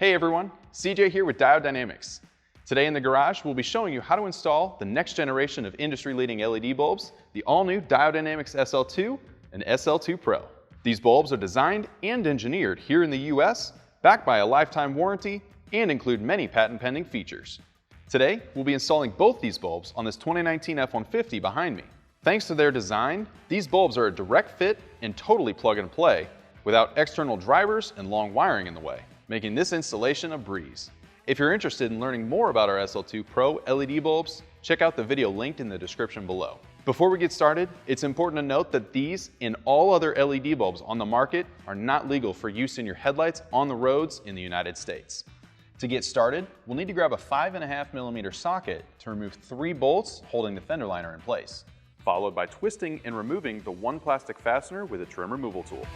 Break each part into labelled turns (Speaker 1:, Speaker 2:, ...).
Speaker 1: Hey everyone, CJ here with Diode Dynamics. Today in the garage, we'll be showing you how to install the next generation of industry-leading LED bulbs, the all-new Diode Dynamics SL2 and SL2 Pro. These bulbs are designed and engineered here in the US, backed by a lifetime warranty, and include many patent-pending features. Today, we'll be installing both these bulbs on this 2019 F-150 behind me. Thanks to their design, these bulbs are a direct fit and totally plug and play, without external drivers and long wiring in the way, making this installation a breeze. If you're interested in learning more about our SL2 Pro LED bulbs, check out the video linked in the description below. Before we get started, it's important to note that these and all other LED bulbs on the market are not legal for use in your headlights on the roads in the United States. To get started, we'll need to grab a 5.5mm socket to remove 3 bolts holding the fender liner in place, followed by twisting and removing the one plastic fastener with a trim removal tool.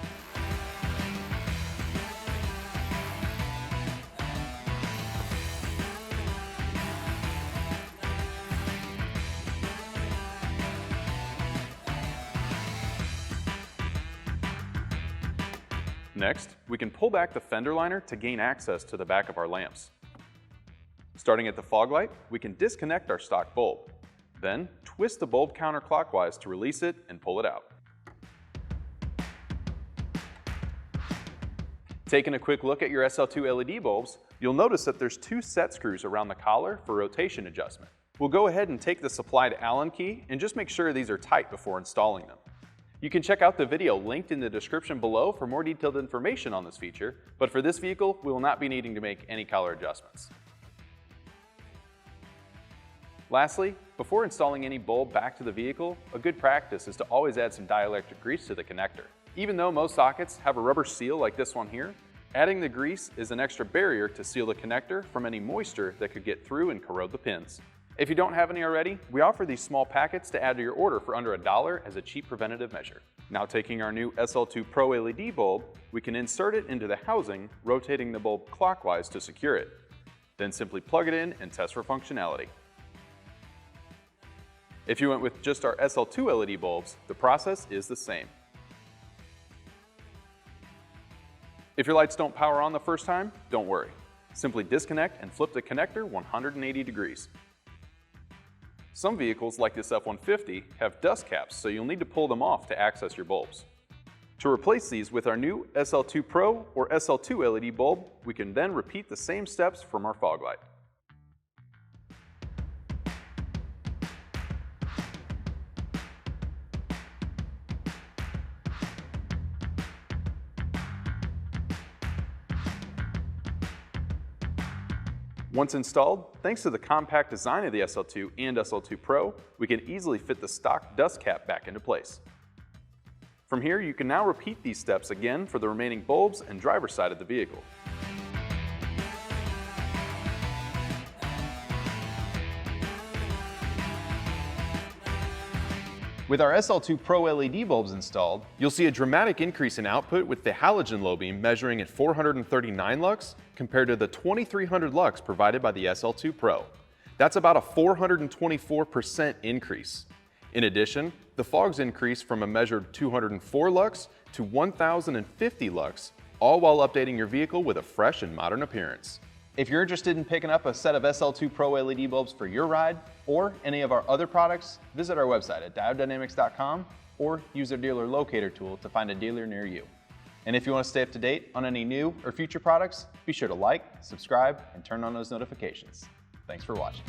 Speaker 1: Next, we can pull back the fender liner to gain access to the back of our lamps. Starting at the fog light, we can disconnect our stock bulb. Then, twist the bulb counterclockwise to release it and pull it out. Taking a quick look at your SL2 LED bulbs, you'll notice that there's 2 set screws around the collar for rotation adjustment. We'll go ahead and take the supplied Allen key and just make sure these are tight before installing them. You can check out the video linked in the description below for more detailed information on this feature, but for this vehicle, we will not be needing to make any collar adjustments. Lastly, before installing any bulb back to the vehicle, a good practice is to always add some dielectric grease to the connector. Even though most sockets have a rubber seal like this one here, adding the grease is an extra barrier to seal the connector from any moisture that could get through and corrode the pins. If you don't have any already, we offer these small packets to add to your order for under $1 as a cheap preventative measure. Now taking our new SL2 Pro LED bulb, we can insert it into the housing, rotating the bulb clockwise to secure it. Then simply plug it in and test for functionality. If you went with just our SL2 LED bulbs, the process is the same. If your lights don't power on the first time, don't worry. Simply disconnect and flip the connector 180 degrees. Some vehicles, like this F-150, have dust caps, so you'll need to pull them off to access your bulbs. To replace these with our new SL2 Pro or SL2 LED bulb, we can then repeat the same steps from our fog light. Once installed, thanks to the compact design of the SL2 and SL2 Pro, we can easily fit the stock dust cap back into place. From here, you can now repeat these steps again for the remaining bulbs and driver's side of the vehicle. With our SL2 Pro LED bulbs installed, you'll see a dramatic increase in output with the halogen low beam measuring at 439 lux compared to the 2300 lux provided by the SL2 Pro. That's about a 424% increase. In addition, the fogs increase from a measured 204 lux to 1050 lux, all while updating your vehicle with a fresh and modern appearance. If you're interested in picking up a set of SL2 Pro LED bulbs for your ride or any of our other products, visit our website at diodedynamics.com or use our dealer locator tool to find a dealer near you. And if you want to stay up to date on any new or future products, be sure to like, subscribe, and turn on those notifications. Thanks for watching.